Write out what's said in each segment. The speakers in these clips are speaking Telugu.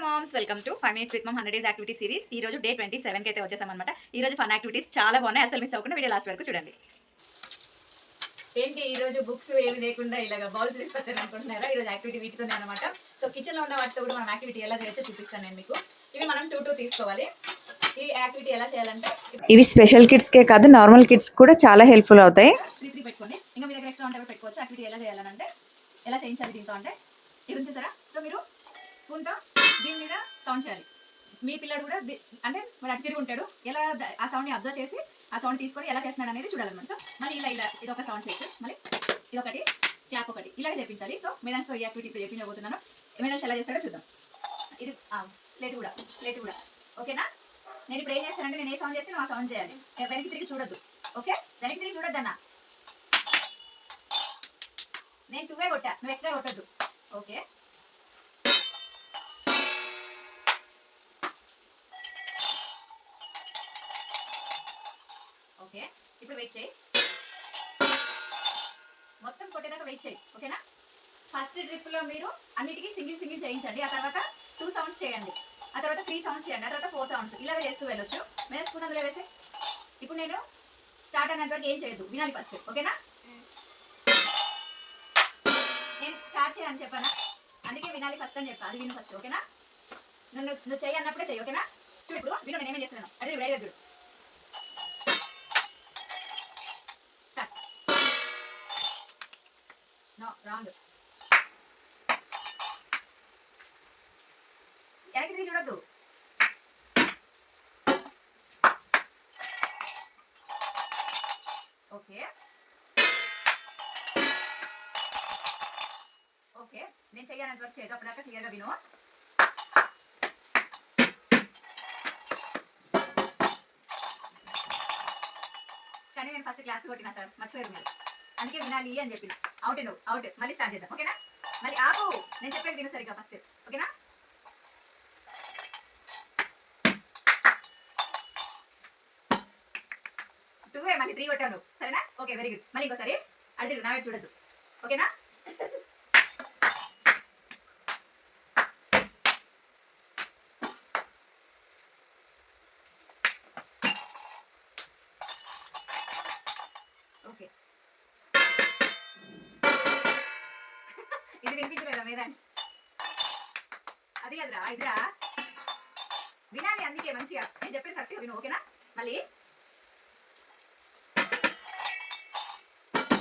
Moms welcome to 5 minutes with mom 100 days activity series. ఈ రోజు డే 27 కి అయితే వచ్చేసామన్నమాట. ఈ రోజు ఫన్ యాక్టివిటీస్ చాలా బాగున్నాయి, అసలు మిస్ అవ్వకుండా వీడియో లాస్ట్ వరకు చూడండి. ఏంటి ఈ రోజు బుక్స్ ఏమి లేకుండా ఇలాగ బౌల్స్ తీసుకొచ్చాను అనుకుంటున్నారా? ఈ రోజు యాక్టివిటీ వీటితోనే అనమాట. సో కిచెన్ లో ఉన్న వాటితో కూడా మనం యాక్టివిటీ ఎలా చేయొచ్చో చూపిస్తాను నేను మీకు. ఇవి మనం 2 తీసుకోవాలి. ఈ యాక్టివిటీ ఎలా చేయాలంటే ఇవి స్పెషల్ కిడ్స్ కే కాదు, నార్మల్ కిడ్స్ కూడా చాలా హెల్ప్ఫుల్ అవుతాయి. 3 పెట్టుకోండి. ఇంకా మీ దగ్గర ఎక్స్ట్రా ఉంటే పెట్టుకోవచ్చు. యాక్టివిటీ ఎలా చేయాలంటే ఎలా చేయించాలి దీంతో అంటే ఇది చూసారా? సో మీరు స్పూన్తో దీని మీద సౌండ్ చేయాలి. మీ పిల్లడు కూడా అంటే వాడు అటు తిరిగి ఉంటాడు, ఎలా ఆ సౌండ్ని అబ్జర్వ్ చేసి ఆ సౌండ్ తీసుకొని ఎలా చేస్తున్నాడు అనేది చూడాలన్నమాట. సో మళ్ళీ ఇలా ఇది ఒక సౌండ్ చేయొచ్చు, మళ్ళీ ఇదొకటి క్లాప్ ఒకటి ఇలాగే చేయించాలి. సో మేధాన్స్తో ఈ యాక్టివిటీ ఇప్పుడు చెప్పించబోతున్నాను. మేధాన్స్ ఎలా చేస్తాడో చూద్దాం. ఇది స్లేట్ కూడా ఓకేనా? నేను ఇప్పుడు ఏం చేస్తానంటే నేను ఏ సౌండ్ చేస్తే నువ్వు ఆ సౌండ్ చేయాలి. వెనక్కి తిరిగి చూడొద్దు, ఓకే? వెనక్కి తిరిగి చూడొద్దు అన్న. నేను 2 కొట్టా, నువ్వు ఎక్స్ట్రా కొట్టద్దు, ఓకే? ఓకే, ఇప్పుడు వెయిట్ చేయి, మొత్తం కొట్టేదాకా వెయిట్ చేయి, ఓకేనా? ఫస్ట్ ట్రిప్లో మీరు అన్నిటికీ సింగిల్ చేయించండి. ఆ తర్వాత 2 సౌండ్స్ చేయండి, ఆ తర్వాత 3 సౌండ్స్ చేయండి, ఆ తర్వాత 4 సౌండ్స్ ఇలా చేస్తూ వెళ్ళొచ్చు. మేము స్పూన్ అందులో వేసే ఇప్పుడు నేను స్టార్ట్ అయినంత వరకు ఏం చేయొద్దు, వినాలి ఫస్ట్, ఓకేనా? నేను స్టార్ట్ చేయని చెప్పానా, అందుకే వినాలి ఫస్ట్ అని చెప్పా. అది విను ఫస్ట్, ఓకేనా? నువ్వు చెయ్యి అన్నప్పుడే చెయ్యి, ఓకేనా? చూడు ఇప్పుడు విను, నేను ఏమేం చేస్తున్నాను అదే రెడీ చూడు. స్టార్ట్. నో రాంగ్, వెనక్కి తిరిగి చూడొద్దు. ఓకే ఓకే, నేను చెయ్యాలంత వరకు చేయదు, అప్పటిదాకా క్లియర్గా విను. కానీ నేను ఫస్ట్ క్లాస్ కొట్టినా సార్, మర్చిపోయారు మీరు, అందుకే వినాలి అని చెప్పిన. నువ్వు అవుట్, మళ్ళీ స్టార్ట్ చేద్దాం, ఓకేనా? మళ్ళీ ఆపు, నేను చెప్పేది విను సరిగ్గా ఫస్ట్, ఓకేనా? మళ్ళీ 3 కొట్టాను, సరేనా? Okay, very good. మళ్ళీ ఇంకోసారి అడిగి నా వైపు చూడద్దు, ఓకేనా? ఓకే, ఇది వినిపించలేదా మేధాన్? అది కదరా, ఇదిరా వినాలి, అందుకే మంచిగా నేను చెప్పేది కరెక్ట్గా విను, ఓకేనా? మళ్ళీ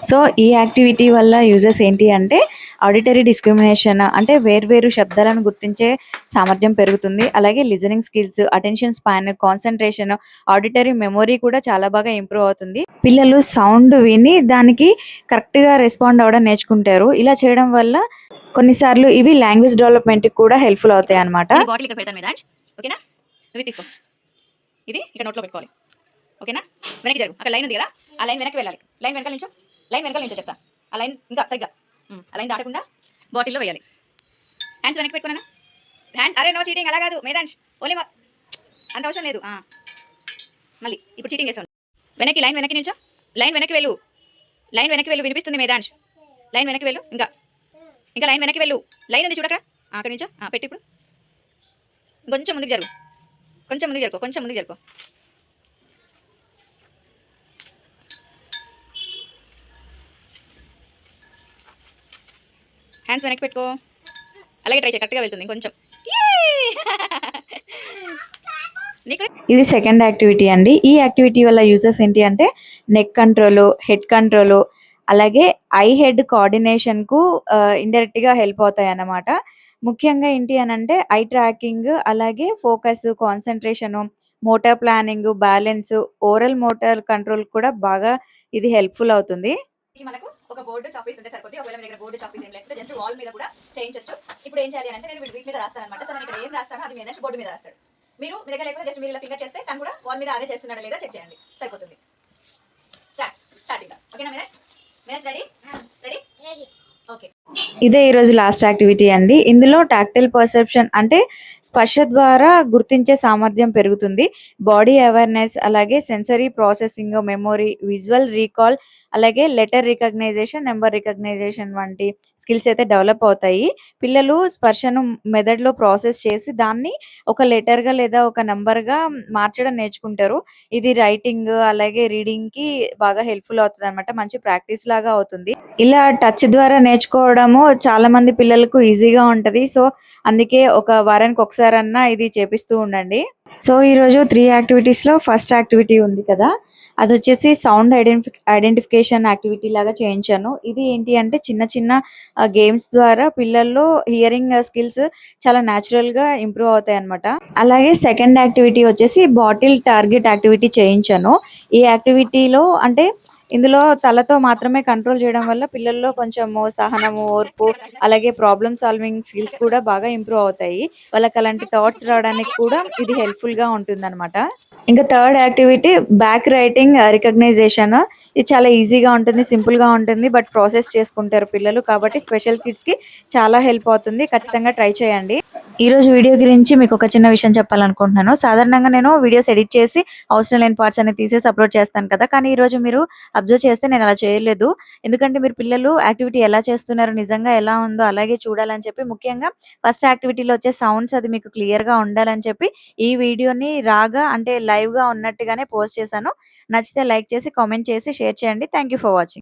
సో ఈ యాక్టివిటీ వల్ల యూజెస్ ఏంటి అంటే ఆడిటరీ డిస్క్రిమినేషన్ అంటే వేర్వేరు శబ్దాలను గుర్తించే సామర్థ్యం పెరుగుతుంది. అలాగే listening skills, attention span, concentration, auditory memory కూడా చాలా బాగా ఇంప్రూవ్ అవుతుంది. పిల్లలు సౌండ్ విని దానికి కరెక్ట్గా రెస్పాండ్ అవ్వడం నేర్చుకుంటారు. ఇలా చేయడం వల్ల కొన్నిసార్లు ఇవి లాంగ్వేజ్ డెవలప్మెంట్ కూడా హెల్ప్ఫుల్ అవుతాయి అన్నమాట. బాటిల్ ఇక్కడ పెడతాను మేధాన్, ఓకేనా? నువ్వు తీసుకో, ఇది ఇక్కడ నోట్లో పెట్టుకోవాలి, ఓకేనా? వెనక్కి జరుగు, అక్కడ లైన్ ఉంది కదా, ఆ లైన్ వెనక్కి వెళ్ళాలి. లైన్ వెనకాల నుంచో చెప్తా. ఆ లైన్ ఇంకా సరిగ్గా ఆ లైన్ దాటకుండా బాటిల్లో వేయాలి. హ్యాండ్స్ వెనక్కి పెట్టుకున్నాను. హ్యాండ్ అరే నో చీటింగ్, అలా కాదు మేధాన్స్, ఓన్లీ అంత అవసరం లేదు. మళ్ళీ ఇప్పుడు చీటింగ్ చేస్తాను. లైన్ వెనక్కి నుంచో, లైన్ వెనక్కి వెళ్ళు, వినిపిస్తుంది మేధాన్స్. లైన్ వెనక్కి వెళ్ళు, ఇంకా లైన్ వెనక్కి వెళ్ళు. లైన్ ఉంది చూడక్కడ, అక్కడి నుంచో పెట్టి ఇప్పుడు కొంచెం ముందుకు జరుగు, కొంచెం ముందుకు జరుపు. హ్యాండ్స్ వెనక్కి పెట్టుకో, అలాగే ట్రై చేయి, కరెక్ట్గా వెళ్తుంది కొంచెం. ఇది సెకండ్ యాక్టివిటీ అండి. ఈ యాక్టివిటీ వల్ల యూజెస్ ఏంటి అంటే నెక్ కంట్రోల్, హెడ్ కంట్రోల్, అలాగే ఐ హెడ్ కోఆర్డినేషన్కు ఇండైరెక్ట్గా హెల్ప్ అవుతాయి అన్నమాట. ముఖ్యంగా ఏంటి అని అంటే ఐ ట్రాకింగ్, అలాగే focus, concentration, motor planning, balance, oral motor control కూడా బాగా ఇది హెల్ప్ఫుల్ అవుతుంది. మనకు ఒక బోర్డు చాపీస్ ఉంటే సరిపోతుంది. ఒకవేళ మీ దగ్గర బోర్డు చాపీస్ ఏం లేకపోతే జస్ట్ వాల్ మీద కూడా చేయించవచ్చు. ఇప్పుడు ఏం చేయాలి అంటే నేను వీటి మీద రాస్తాను అనమాట. సో నేను ఇక్కడ ఏం రాస్తానో అది మీద బోర్డు మీద రాస్తాడు. మీరు మీ దగ్గర లేకపోతే జస్ట్ మీరు ఇలా ఫింగర్ చేస్తే తను కూడా వాల్ మీద అదే చేస్తున్నాడా లేదా చెక్ చేయండి, సరిపోతుంది. స్టార్టింగ్, ఓకేనా మీనాష్? రెడీ? ఓకే, ఇదే ఈరోజు లాస్ట్ యాక్టివిటీ అండి. ఇందులో టాక్టైల్ పర్సెప్షన్ అంటే స్పర్శ ద్వారా గుర్తించే సామర్థ్యం పెరుగుతుంది. బాడీ అవేర్నెస్, అలాగే sensory processing, memory, visual recall, అలాగే లెటర్ రికగ్నైజేషన్, నంబర్ రికగ్నైజేషన్ వంటి స్కిల్స్ అయితే డెవలప్ అవుతాయి. పిల్లలు స్పర్శను మెదడులో ప్రాసెస్ చేసి దాన్ని ఒక లెటర్‌గా లేదా ఒక నంబర్‌గా మార్చడం నేర్చుకుంటారు. ఇది రైటింగ్ అలాగే రీడింగ్‌కి బాగా హెల్ప్‌ఫుల్ అవుతదనమాట. మంచి ప్రాక్టీస్ లాగా అవుతుంది. ఇలా టచ్ ద్వారా నేర్చుకోవడము చాలా మంది పిల్లలకు ఈజీగా ఉంటది. సో, అందుకే ఒక వారానికి ఒకసారన్నా ఇది చేపిస్తూ ఉండండి. సో, ఈరోజు 3 యాక్టివిటీస్‌లో ఫస్ట్ యాక్టివిటీ ఉంది కదా! అదొచ్చేసి సౌండ్ ఐడెంటిఫికేషన్ యాక్టివిటీ లాగా చేయించాను. ఇది ఏంటి అంటే చిన్న చిన్న గేమ్స్ ద్వారా పిల్లల్లో హియరింగ్ స్కిల్స్ చాలా నేచురల్‌గా ఇంప్రూవ్ అవుతాయన్నమాట. అలాగే సెకండ్ యాక్టివిటీ వచ్చేసి బాటిల్ టార్గెట్ యాక్టివిటీ చేయించాను. ఈ యాక్టివిటీలో అంటే ఇందులో తలతో మాత్రమే కంట్రోల్ చేయడం వల్ల పిల్లల్లో కొంచెము సహనము, ఓర్పు అలాగే ప్రాబ్లమ్ సాల్వింగ్ స్కిల్స్ కూడా బాగా ఇంప్రూవ్ అవుతాయి. వాళ్ళకి అలాంటి థాట్స్ రావడానికి కూడా ఇది హెల్ప్‌ఫుల్‌గా ఉంటుందన్నమాట. ఇంకా third activity back writing recognition. ఇది చాలా ఈజీగా ఉంటుంది. సింపుల్‌గా ఉంటుంది. బట్ ప్రాసెస్ చేసుకుంటారు పిల్లలు. కాబట్టి స్పెషల్ కిడ్స్‌కి చాలా హెల్ప్ అవుతుంది. ఖచ్చితంగా ట్రై చేయండి. ఈరోజు వీడియో గురించి మీకు ఒక చిన్న విషయం చెప్పాలనుకుంటున్నాను. సాధారణంగా నేను వీడియోస్ ఎడిట్ చేసి అవసరం లేని పార్ట్స్ అన్ని తీసేసి అప్‌లోడ్ చేస్తాను కదా! కానీ ఈరోజు మీరు అబ్జర్వ్ చేస్తే నేను అలా చేయలేదు. ఎందుకంటే మీరు పిల్లలు యాక్టివిటీ ఎలా చేస్తున్నారు, నిజంగా ఎలా ఉందో అలాగే చూడాలని చెప్పి ముఖ్యంగా ఫస్ట్ యాక్టివిటీలో వచ్చే సౌండ్స్ అది మీకు క్లియర్‌గా ఉండాలని చెప్పి ఈ వీడియోని రాగా అంటే లైవ్‌గా ఉన్నట్టుగానే పోస్ట్ చేశాను. నచ్చితే లైక్ చేసి, కామెంట్ చేసి, షేర్ చేయండి. Thank you for watching.